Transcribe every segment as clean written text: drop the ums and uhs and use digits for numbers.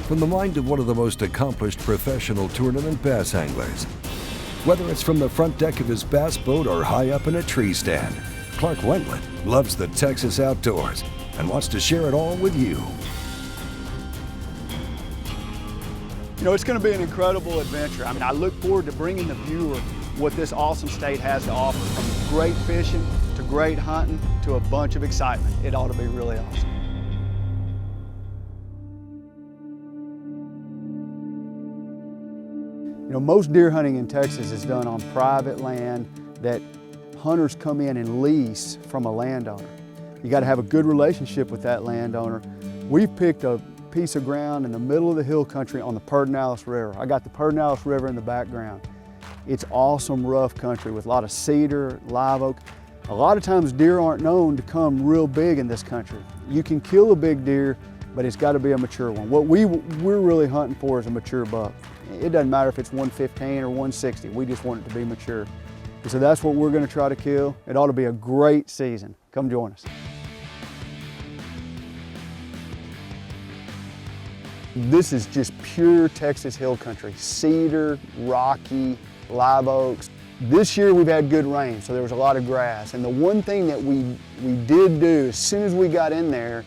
from the mind of one of the most accomplished professional tournament bass anglers. Whether it's from the front deck of his bass boat or high up in a tree stand, Clark Wendlandt loves the Texas outdoors and wants to share it all with you. You know, it's going to be an incredible adventure. I mean, I look forward to bringing the viewer what this awesome state has to offer, from great fishing to great hunting to a bunch of excitement. It ought to be really awesome. You know, most deer hunting in Texas is done on private land that hunters come in and lease from a landowner. You got to have a good relationship with that landowner. We've picked a piece of ground in the middle of the hill country on the Pedernales River. I got the Pedernales River in the background. It's awesome rough country with a lot of cedar, live oak. A lot of times deer aren't known to come real big in this country. You can kill a big deer, but it's got to be a mature one. What we're really hunting for is a mature buck. It doesn't matter if it's 115 or 160, we just want it to be mature. And so that's what we're going to try to kill. It ought to be a great season. Come join us. This is just pure Texas hill country. Cedar, rocky, live oaks. This year we've had good rain, so there was a lot of grass. And the one thing that we did do, as soon as we got in there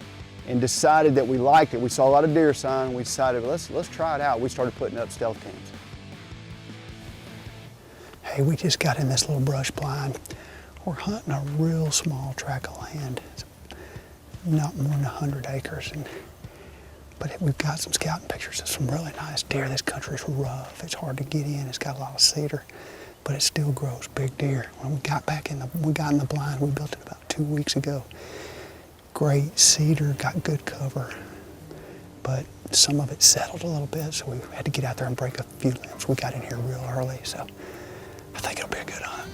and decided that we liked it, we saw a lot of deer sign, we decided, let's try it out. We started putting up stealth cams. Hey, we just got in this little brush blind. We're hunting a real small tract of land. It's not more than 100 acres. But we've got some scouting pictures of some really nice deer. This country's rough. It's hard to get in. It's got a lot of cedar, but it still grows big deer. When we got in the blind, we built it about 2 weeks ago. Great cedar, got good cover, but some of it settled a little bit, so we had to get out there and break a few limbs. We got in here real early, so I think it'll be a good hunt.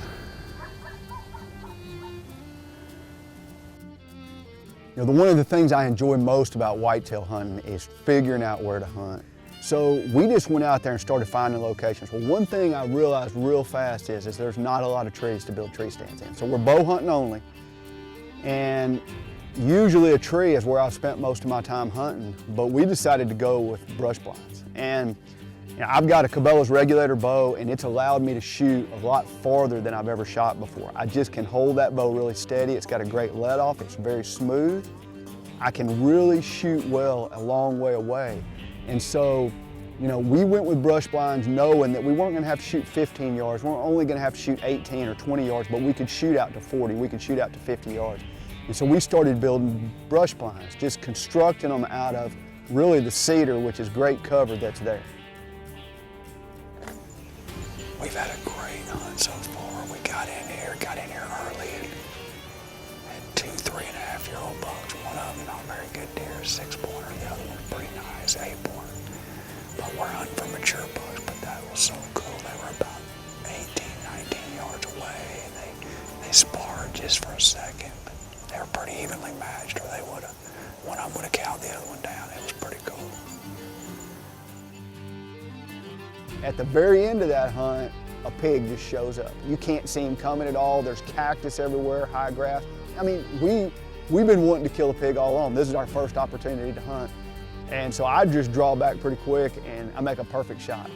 You know, one of the things I enjoy most about whitetail hunting is figuring out where to hunt. So we just went out there and started finding locations. Well, one thing I realized real fast is there's not a lot of trees to build tree stands in. So we're bow hunting only, and usually a tree is where I've spent most of my time hunting, but we decided to go with brush blinds. And you know, I've got a Cabela's regulator bow, and it's allowed me to shoot a lot farther than I've ever shot before. I just can hold that bow really steady. It's got a great let off. It's very smooth. I can really shoot well a long way away. And so, you know, we went with brush blinds knowing that we weren't going to have to shoot 15 yards. We weren't only going to have to shoot 18 or 20 yards, but we could shoot out to 40. We could shoot out to 50 yards. And so we started building brush blinds, just constructing them out of really the cedar, which is great cover that's there. We've had a great hunt so far. We got in here early and had 2 3.5-year-old bucks. One of them not very good deer, 6-pointer. The other one pretty nice, 8-pointer. But we're hunting for mature bucks, but that was so cool. They were about 18, 19 yards away, and they sparred just for a second, but they were pretty evenly matched, or they would have, one of them would have cowed the other one down. It was pretty cool. At the very end of that hunt, a pig just shows up. You can't see him coming at all. There's cactus everywhere, high grass. I mean, we've been wanting to kill a pig all along. This is our first opportunity to hunt. And so I just draw back pretty quick and I make a perfect shot.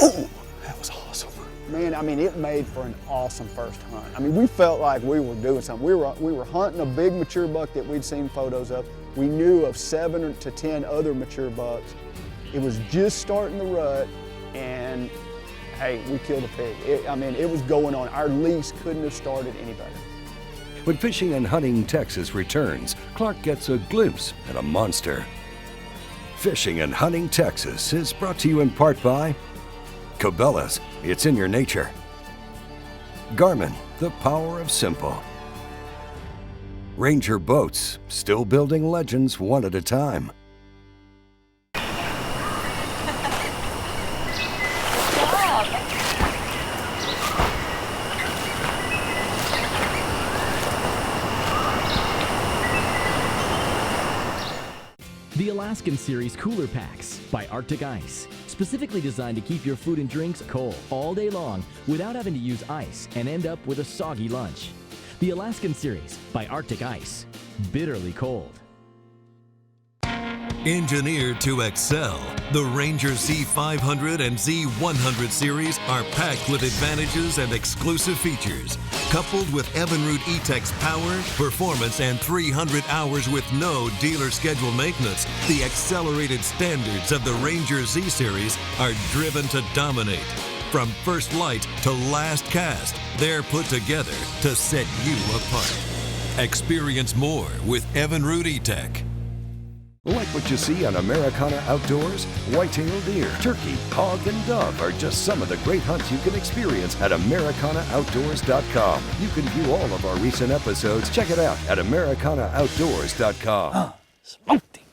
Oh, that was awesome. Man, I mean, it made for an awesome first hunt. I mean, we felt like we were doing something. We were hunting a big mature buck that we'd seen photos of. We knew of 7 to 10 other mature bucks. It was just starting the rut, and hey, we killed a pig. I mean, it was going on. Our lease couldn't have started any better. When Fishing and Hunting Texas returns, Clark gets a glimpse at a monster. Fishing and Hunting Texas is brought to you in part by Cabela's, it's in your nature. Garmin, the power of simple. Ranger Boats, still building legends one at a time. The Alaskan Series Cooler Packs by Arctic Ice. Specifically designed to keep your food and drinks cold all day long without having to use ice and end up with a soggy lunch. The Alaskan Series by Arctic Ice. Bitterly cold. Engineered to excel, the Ranger Z500 and Z100 series are packed with advantages and exclusive features. Coupled with Evinrude E-Tech's power, performance, and 300 hours with no dealer schedule maintenance, the accelerated standards of the Ranger Z series are driven to dominate. From first light to last cast, they're put together to set you apart. Experience more with Evinrude E-Tech. Like what you see on Americana Outdoors? White-tailed deer, turkey, hog, and dove are just some of the great hunts you can experience at AmericanaOutdoors.com. You can view all of our recent episodes. Check it out at AmericanaOutdoors.com. Smoked him.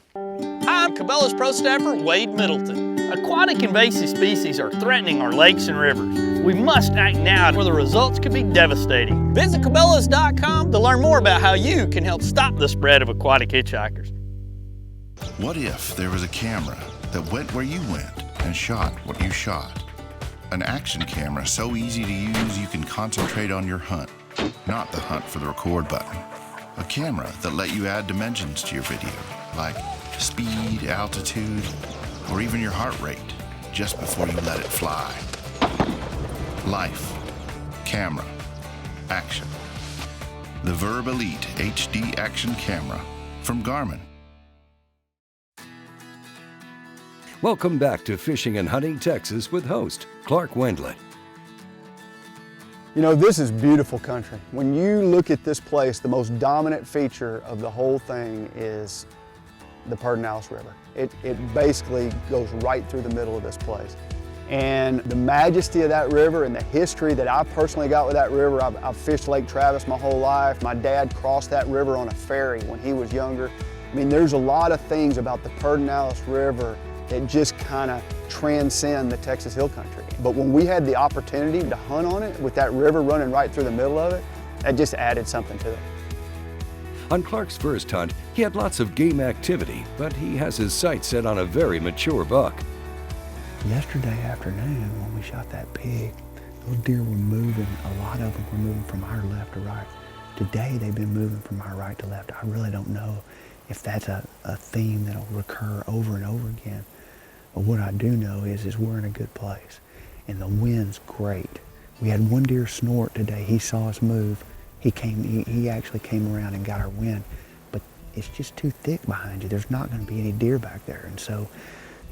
Hi, I'm Cabela's Pro Staffer Wade Middleton. Aquatic invasive species are threatening our lakes and rivers. We must act now or the results could be devastating. Visit Cabela's.com to learn more about how you can help stop the spread of aquatic hitchhikers. What if there was a camera that went where you went and shot what you shot? An action camera so easy to use you can concentrate on your hunt, not the hunt for the record button. A camera that let you add dimensions to your video, like speed, altitude, or even your heart rate, just before you let it fly. Life, camera, action. The Verb Elite HD Action Camera from Garmin. Welcome back to Fishing and Hunting Texas with host Clark Wendlandt. You know, this is beautiful country. When you look at this place, the most dominant feature of the whole thing is the Pedernales River. It basically goes right through the middle of this place. And the majesty of that river and the history that I personally got with that river, I've fished Lake Travis my whole life. My dad crossed that river on a ferry when he was younger. I mean, there's a lot of things about the Pedernales River that just kind of transcend the Texas Hill Country. But when we had the opportunity to hunt on it with that river running right through the middle of it, that just added something to it. On Clark's first hunt, he had lots of game activity, but he has his sights set on a very mature buck. Yesterday afternoon when we shot that pig, those deer were moving, a lot of them were moving from our left to right. Today they've been moving from our right to left. I really don't know if that's a theme that'll recur over and over again. But what I do know is we're in a good place and the wind's great. We had one deer snort today. He saw us move. He actually came around and got our wind, but it's just too thick behind you. There's not going to be any deer back there. And so,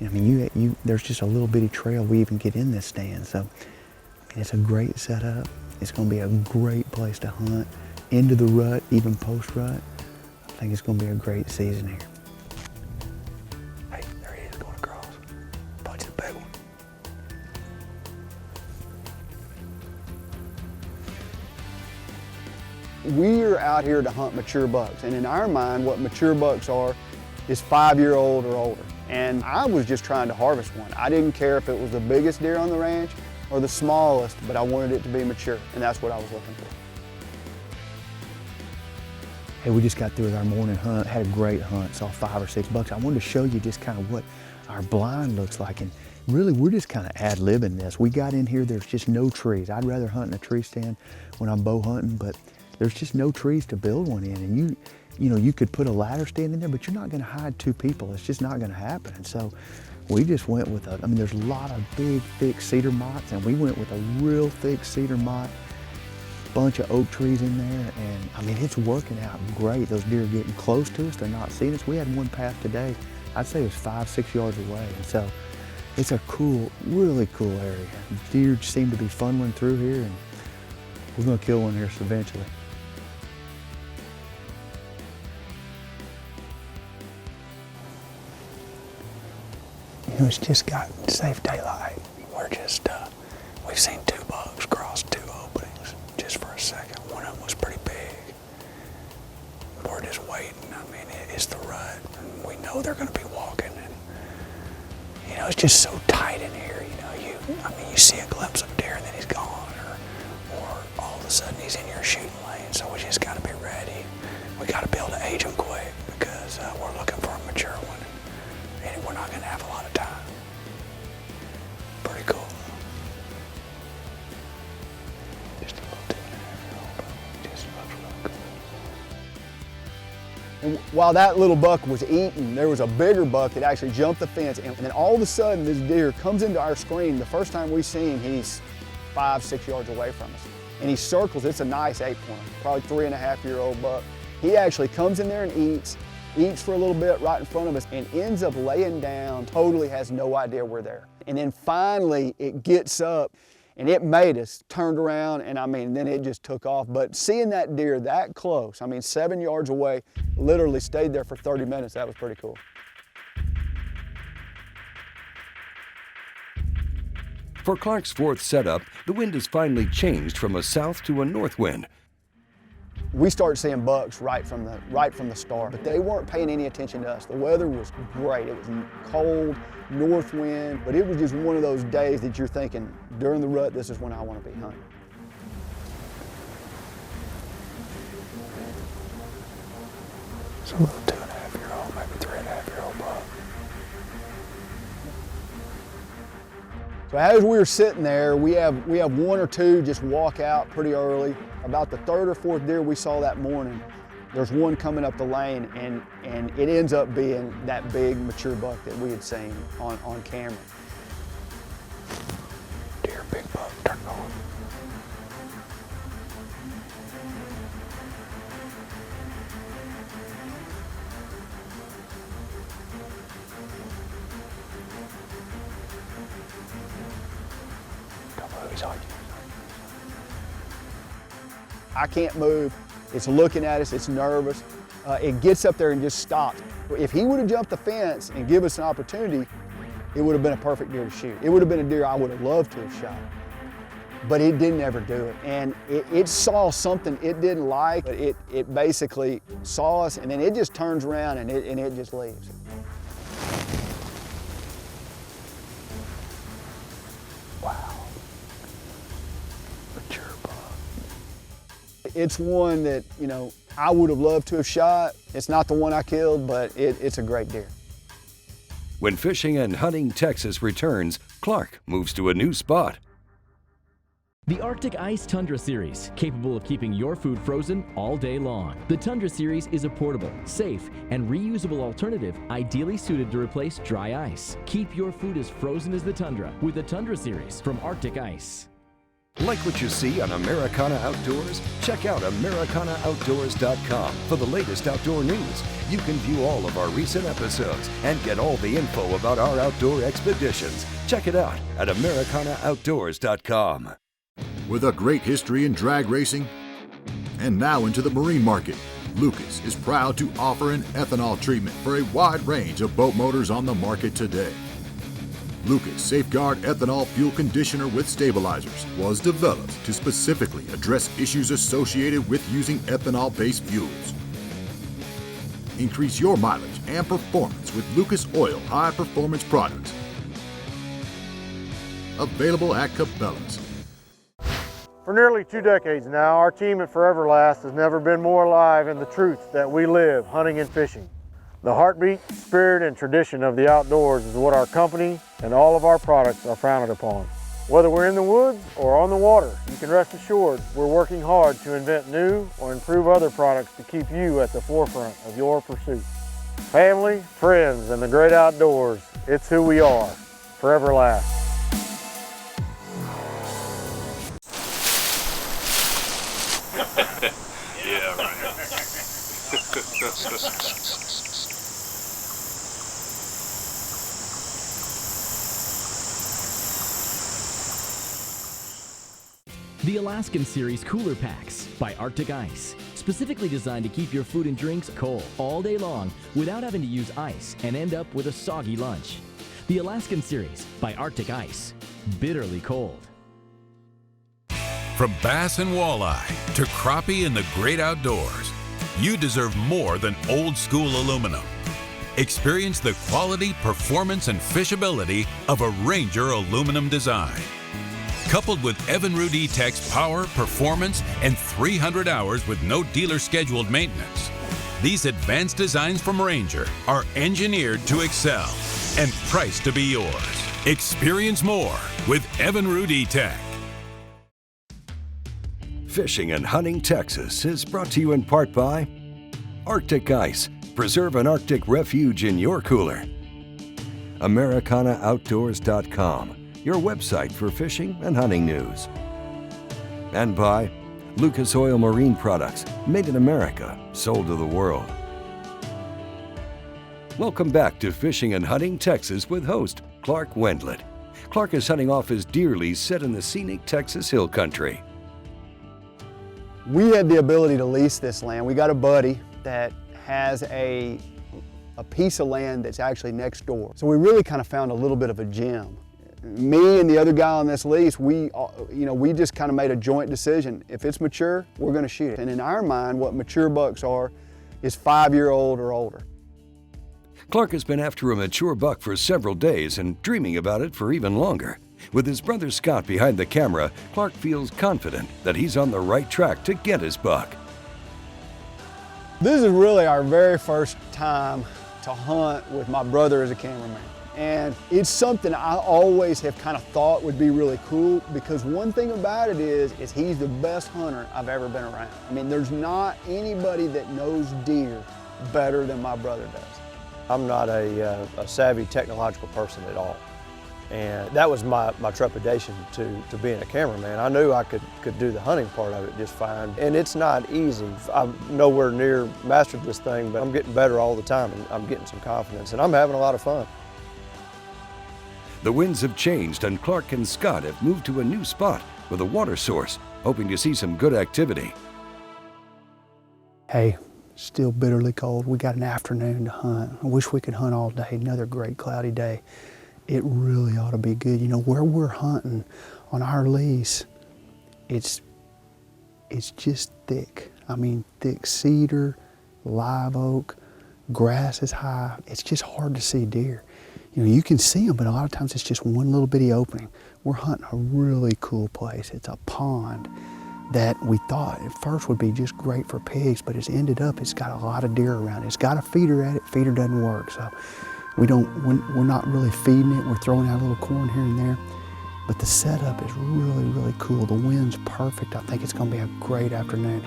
I mean, there's just a little bitty trail we even get in this stand. So it's a great setup. It's going to be a great place to hunt into the rut, even post rut. I think it's going to be a great season here. Hey, there he is going across. Punch the big one. We're out here to hunt mature bucks, and in our mind, what mature bucks are is 5-year-old or older. And I was just trying to harvest one. I didn't care if it was the biggest deer on the ranch or the smallest, but I wanted it to be mature, and that's what I was looking for. Hey, we just got through with our morning hunt, had a great hunt, saw 5 or 6 bucks. I wanted to show you just kind of what our blind looks like, and really we're just kind of ad-libbing this. We got in here, there's just no trees. I'd rather hunt in a tree stand when I'm bow hunting, but there's just no trees to build one in, and you know, you could put a ladder stand in there, but you're not gonna hide 2 people. It's just not gonna happen. And so we just went with I mean, there's a lot of big, thick cedar mottes, and we went with a real thick cedar mott, bunch of oak trees in there, and I mean, it's working out great. Those deer are getting close to us, they're not seeing us. We had one pass today, I'd say it was 5-6 yards away, and so it's a cool, really cool area. Deer seem to be funneling through here, and we're gonna kill one here eventually. You know, it's just got safe daylight. We're just, we've seen 2 bucks cross 2 openings just for a second. One of them was pretty big. We're just waiting. I mean, it's the rut, and we know they're gonna be walking, and you know, it's just so tight in here. You know, I mean, you see a glimpse of deer and then he's gone, or all of a sudden he's in your shooting lane. So we just gotta be ready. We gotta be able to age them quick because we're looking for a mature one, and we're not gonna have a lot of time. Pretty cool. Just a little too narrow, but just looks real And while that little buck was eating, there was a bigger buck that actually jumped the fence, and then all of a sudden this deer comes into our screen. The first time we see him, he's 5-6 yards away from us. And he circles. It's a nice 8-pointer, probably 3.5-year-old buck. He actually comes in there and eats for a little bit right in front of us, and ends up laying down, totally has no idea we're there. And then finally it gets up, and it made us, turned around, and I mean, then it just took off. But seeing that deer that close, I mean, 7 yards away, literally stayed there for 30 minutes, that was pretty cool. For Clark's fourth setup, the wind has finally changed from a south to a north wind. We started seeing bucks right from the start, but they weren't paying any attention to us. The weather was great. It was cold, north wind, but it was just one of those days that you're thinking, during the rut, this is when I want to be hunting. It's a little 2.5-year-old, maybe 3.5-year-old buck. So as we were sitting there, we have one or two just walk out pretty early. About the third or fourth deer we saw that morning, there's one coming up the lane, and it ends up being that big mature buck that we had seen on camera. Deer, big buck, turn on. Don't move, he's on you. I can't move. It's looking at us, it's nervous. It gets up there and just stops. If he would have jumped the fence and give us an opportunity, it would have been a perfect deer to shoot. It would have been a deer I would have loved to have shot. But it didn't ever do it. And it saw something it didn't like. It basically saw us, and then it just turns around and it just leaves. Wow. Mature buck. It's one that, you know, I would have loved to have shot. It's not the one I killed, but it's a great deer. When Fishing and Hunting Texas returns, Clark moves to a new spot. The Arctic Ice Tundra Series, capable of keeping your food frozen all day long. The Tundra Series is a portable, safe, and reusable alternative ideally suited to replace dry ice. Keep your food as frozen as the Tundra with the Tundra Series from Arctic Ice. Like what you see on Americana Outdoors? Check out AmericanaOutdoors.com for the latest outdoor news. You can view all of our recent episodes and get all the info about our outdoor expeditions. Check it out at AmericanaOutdoors.com. With a great history in drag racing and now into the marine market, Lucas is proud to offer an ethanol treatment for a wide range of boat motors on the market today. Lucas Safeguard Ethanol Fuel Conditioner with Stabilizers was developed to specifically address issues associated with using ethanol-based fuels. Increase your mileage and performance with Lucas Oil High Performance products. Available at Cabela's. For nearly 2 decades now, our team at Forever Last has never been more alive in the truth that we live hunting and fishing. The heartbeat, spirit, and tradition of the outdoors is what our company and all of our products are founded upon. Whether we're in the woods or on the water, you can rest assured we're working hard to invent new or improve other products to keep you at the forefront of your pursuit. Family, friends, and the great outdoors, it's who we are. Forever Last. Yeah, right. The Alaskan Series Cooler Packs by Arctic Ice, specifically designed to keep your food and drinks cold all day long without having to use ice and end up with a soggy lunch. The Alaskan Series by Arctic Ice, bitterly cold. From bass and walleye to crappie in the great outdoors, you deserve more than old school aluminum. Experience the quality, performance, and fishability of a Ranger aluminum design. Coupled with Evinrude E-Tech's power, performance, and 300 hours with no dealer-scheduled maintenance, these advanced designs from Ranger are engineered to excel and priced to be yours. Experience more with Evinrude E-Tech. Fishing and Hunting Texas is brought to you in part by Arctic Ice. Preserve an Arctic refuge in your cooler. AmericanaOutdoors.com, your website for fishing and hunting news. And by Lucas Oil Marine Products, made in America, sold to the world. Welcome back to Fishing and Hunting Texas with host Clark Wendlandt. Clark is hunting off his deer lease set in the scenic Texas Hill Country. We had the ability to lease this land. We got a buddy that has a piece of land that's actually next door. So we really kind of found a little bit of a gem. Me and the other guy on this lease, we just kind of made a joint decision. If it's mature, we're going to shoot it. And in our mind, what mature bucks are is 5-year-old or older. Clark has been after a mature buck for several days and dreaming about it for even longer. With his brother Scott behind the camera, Clark feels confident that he's on the right track to get his buck. This is really our very first time to hunt with my brother as a cameraman. And it's something I always have kind of thought would be really cool, because one thing about it is he's the best hunter I've ever been around. I mean, there's not anybody that knows deer better than my brother does. I'm not a savvy technological person at all. And that was my trepidation to being a cameraman. I knew I could do the hunting part of it just fine. And it's not easy. I'm nowhere near mastered this thing, but I'm getting better all the time, and I'm getting some confidence, and I'm having a lot of fun. The winds have changed, and Clark and Scott have moved to a new spot with a water source, hoping to see some good activity. Hey, still bitterly cold. We got an afternoon to hunt. I wish we could hunt all day, another great cloudy day. It really ought to be good. You know, where we're hunting on our lease, it's just thick. I mean, thick cedar, live oak, grass is high. It's just hard to see deer. You know, you can see them, but a lot of times it's just one little bitty opening. We're hunting a really cool place. It's a pond that we thought at first would be just great for pigs, but it's ended up, it's got a lot of deer around it. It's got a feeder at it, feeder doesn't work. So we're not really feeding it. We're throwing out a little corn here and there, but the setup is really, really cool. The wind's perfect. I think it's gonna be a great afternoon.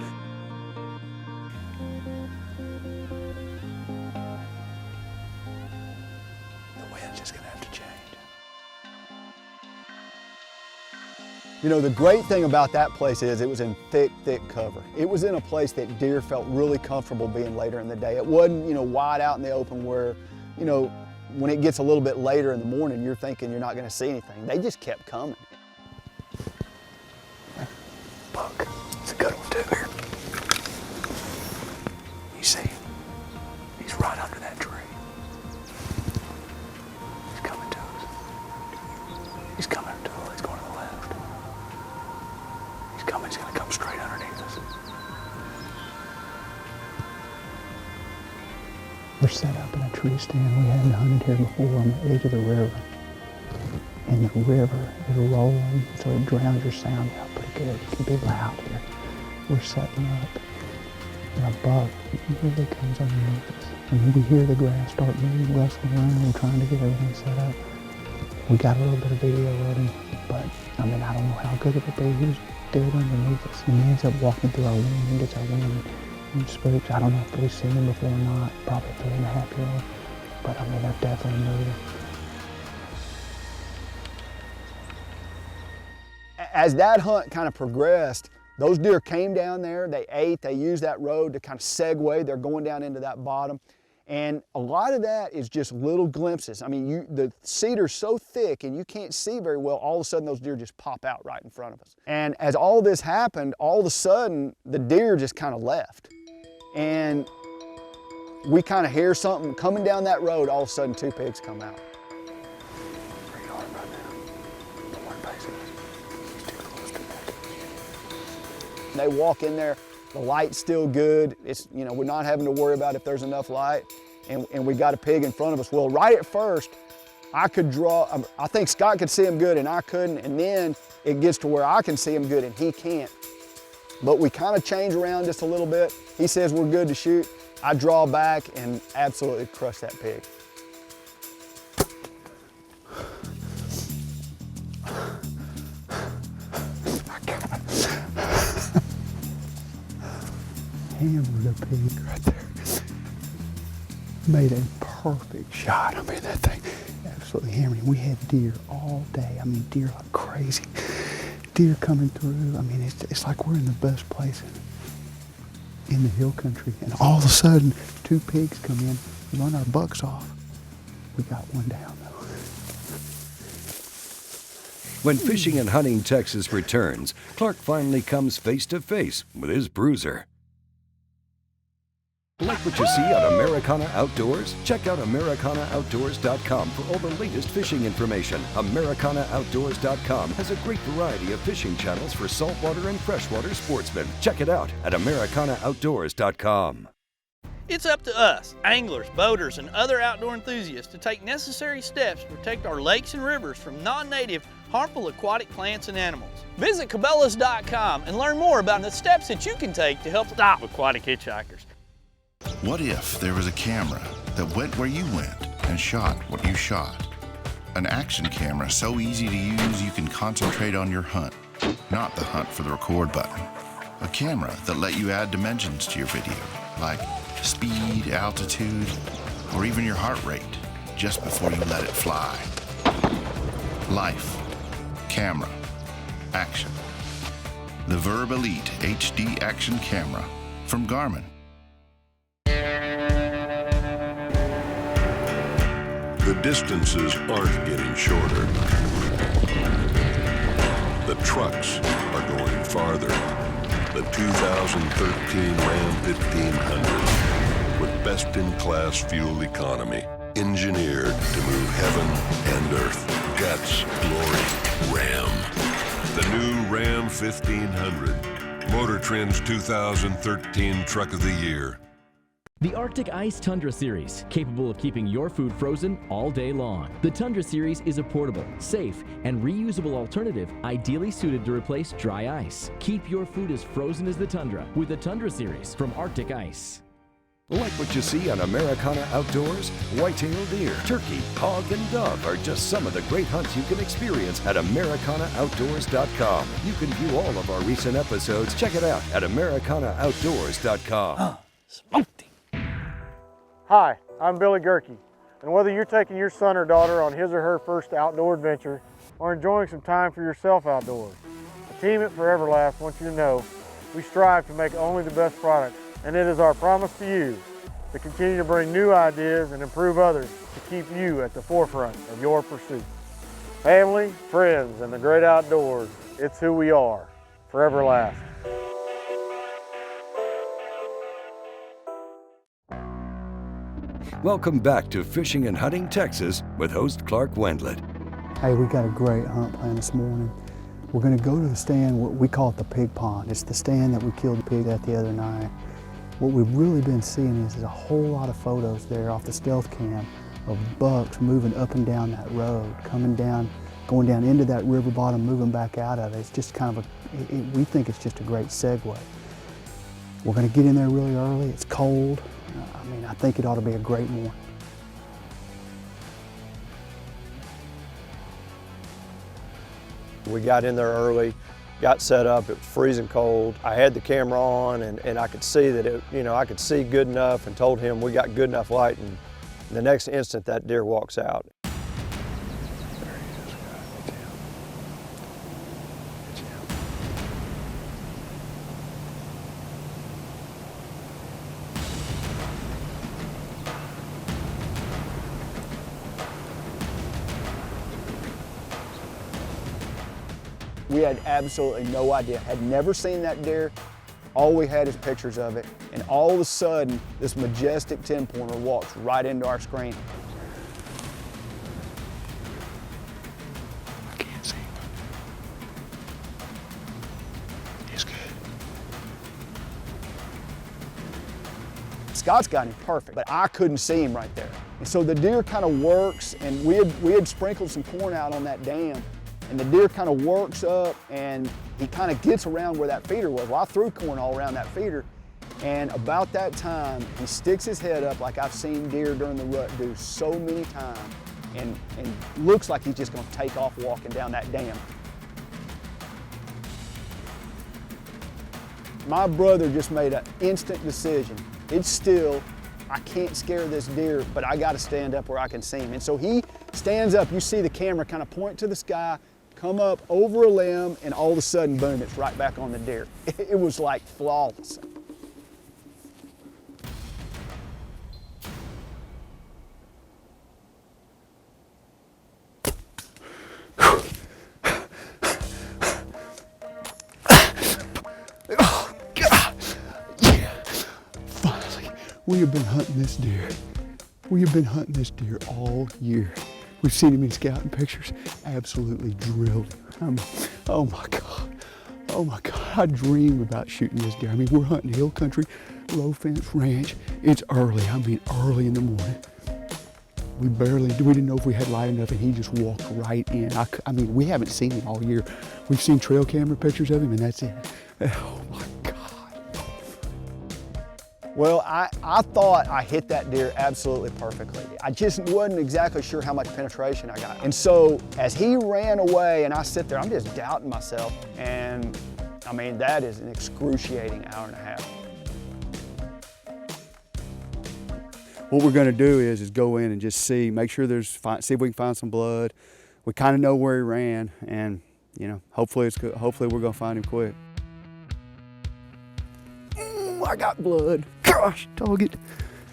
The wind's just gonna have to change. You know, the great thing about that place is it was in thick, thick cover. It was in a place that deer felt really comfortable being later in the day. It wasn't, you know, wide out in the open where, you know, when it gets a little bit later in the morning, you're thinking you're not going to see anything. They just kept coming. Buck, it's a good one too here. You see him? He's right under that tree. He's coming to us. He's coming to us. He's going to the left. He's coming. He's going to come straight underneath us. We're set up in a tree stand. We hadn't hunted here before, on the edge of the river. And the river is rolling, so it drowns your sound out pretty good. It can be loud here. We're setting up, and a buck really comes underneath us. And we hear the grass start moving, rustling around. We're trying to get everything set up. We got a little bit of video of him, but I mean, I don't know how good it'll be. He was dead underneath us, and he ends up walking through our wind. He gets our wind. Spooks. I don't know if we've seen them before or not, probably 3.5-year-old, but I mean, they're definitely moving. As that hunt kind of progressed, those deer came down there, they ate, they used that road to kind of segue. They're going down into that bottom. And a lot of that is just little glimpses. I mean, the cedar's so thick and you can't see very well, all of a sudden those deer just pop out right in front of us. And as all this happened, all of a sudden, the deer just kind of left. And we kind of hear something coming down that road, all of a sudden 2 pigs come out. Pretty hard right now. The one facing us, he's too close to that. They walk in there, the light's still good. It's, you know, we're not having to worry about if there's enough light, and we got a pig in front of us. Well, right at first, I could draw, I think Scott could see him good and I couldn't, and then it gets to where I can see him good and he can't. But we kind of change around just a little bit. He says we're good to shoot. I draw back and absolutely crush that pig. Hammered a pig right there. made a perfect shot. I mean, that thing absolutely hammering. We had deer all day. I mean, deer like crazy. Deer coming through. I mean, it's like we're in the best place in the hill country. And all of a sudden, 2 pigs come in, run our bucks off. We got one down, though. When Fishing and Hunting Texas returns, Clark finally comes face to face with his bruiser. Like what you see on Americana Outdoors? Check out AmericanaOutdoors.com for all the latest fishing information. AmericanaOutdoors.com has a great variety of fishing channels for saltwater and freshwater sportsmen. Check it out at AmericanaOutdoors.com. It's up to us, anglers, boaters, and other outdoor enthusiasts to take necessary steps to protect our lakes and rivers from non-native, harmful aquatic plants and animals. Visit Cabela's.com and learn more about the steps that you can take to help stop aquatic hitchhikers. What if there was a camera that went where you went and shot what you shot? An action camera so easy to use you can concentrate on your hunt, not the hunt for the record button. A camera that let you add dimensions to your video, like speed, altitude, or even your heart rate, just before you let it fly. Life, camera, action. The Verb Elite HD Action Camera from Garmin. The distances aren't getting shorter. The trucks are going farther. The 2013 Ram 1500 with best-in-class fuel economy, engineered to move heaven and earth. Guts, glory, Ram. The new Ram 1500, Motor Trend's 2013 Truck of the Year. The Arctic Ice Tundra Series, capable of keeping your food frozen all day long. The Tundra Series is a portable, safe, and reusable alternative ideally suited to replace dry ice. Keep your food as frozen as the Tundra with the Tundra Series from Arctic Ice. Like what you see on Americana Outdoors? White-tailed deer, turkey, hog, and dove are just some of the great hunts you can experience at AmericanaOutdoors.com. You can view all of our recent episodes. Check it out at AmericanaOutdoors.com. Smoked him. Hi, I'm Billy Gerke, and whether you're taking your son or daughter on his or her first outdoor adventure or enjoying some time for yourself outdoors, the team at Foreverlast wants you to know we strive to make only the best products, and it is our promise to you to continue to bring new ideas and improve others to keep you at the forefront of your pursuit. Family, friends, and the great outdoors, it's who we are. Foreverlast. Welcome back to Fishing and Hunting Texas with host Clark Wendlandt. Hey, we got a great hunt plan this morning. We're gonna go to the stand, we call it the pig pond. It's the stand that we killed the pig at the other night. What we've really been seeing is a whole lot of photos there off the stealth cam of bucks moving up and down that road, coming down, going down into that river bottom, moving back out of it. It's just kind of we think it's just a great segue. We're gonna get in there really early, it's cold. I mean, I think it ought to be a great morning. We got in there early, got set up, it was freezing cold. I had the camera on and I could see that I could see good enough and told him we got good enough light, and the next instant that deer walks out. We had absolutely no idea, had never seen that deer. All we had is pictures of it. And all of a sudden, this majestic 10-pointer walks right into our screen. I can't see him. He's good. Scott's got him perfect, but I couldn't see him right there. And so the deer kind of works, and we had sprinkled some corn out on that dam. And the deer kind of works up and he kind of gets around where that feeder was. Well, I threw corn all around that feeder, and about that time, he sticks his head up like I've seen deer during the rut do so many times, and looks like he's just gonna take off walking down that dam. My brother just made an instant decision. It's still, I can't scare this deer, but I got to stand up where I can see him. And so he stands up. You see the camera kind of point to the sky, come up over a limb, and all of a sudden, boom, it's right back on the deer. It was like flawless. Oh, God. Yeah. Finally, we have been hunting this deer. We have been hunting this deer all year. We've seen him in scouting pictures, absolutely drilled him. Oh my God. Oh my God, I dream about shooting this deer. I mean, we're hunting hill country, low fence ranch. It's early, I mean early in the morning. We didn't know if we had light enough, and he just walked right in. I mean, we haven't seen him all year. We've seen trail camera pictures of him, and that's it. Oh my God. Well, I thought I hit that deer absolutely perfectly. I just wasn't exactly sure how much penetration I got. And so as he ran away and I sit there, I'm just doubting myself. And I mean, that is an excruciating hour and a half. What we're gonna do is go in and just see, make sure see if we can find some blood. We kind of know where he ran, and you know, hopefully we're gonna find him quick. I got blood. Gosh, dog it.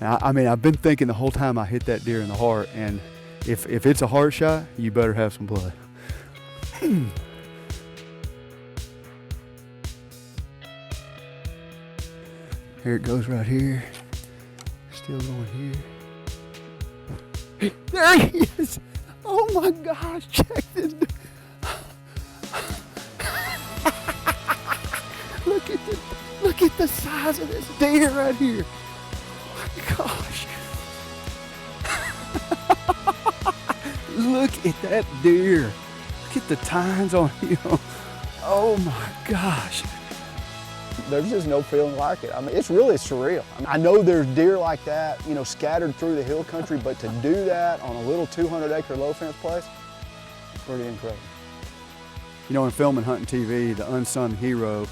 I mean, I've been thinking the whole time I hit that deer in the heart, and if it's a heart shot, you better have some blood. Here it goes right here. Still going here. There he is. Oh my gosh, check this. Look at the size of this deer right here. Oh my gosh. Look at that deer. Look at the tines on him. Oh my gosh. There's just no feeling like it. I mean, it's really surreal. I mean, I know there's deer like that, you know, scattered through the hill country, but to do that on a little 200-acre low fence place, it's pretty incredible. You know, in film and hunting TV, the unsung hero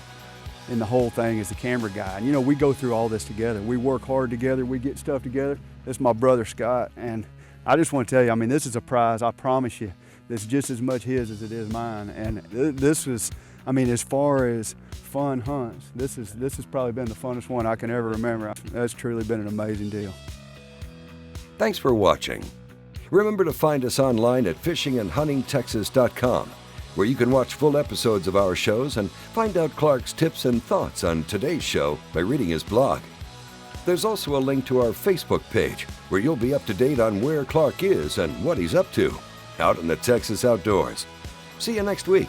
in the whole thing is the camera guy. And you know, we go through all this together. We work hard together, we get stuff together. This is my brother, Scott, and I just want to tell you, I mean, this is a prize, I promise you. That's just as much his as it is mine. And this was, I mean, as far as fun hunts, this has probably been the funnest one I can ever remember. That's truly been an amazing deal. Thanks for watching. Remember to find us online at fishandhuntingtexas.com, where you can watch full episodes of our shows and find out Clark's tips and thoughts on today's show by reading his blog. There's also a link to our Facebook page, where you'll be up to date on where Clark is and what he's up to out in the Texas outdoors. See you next week.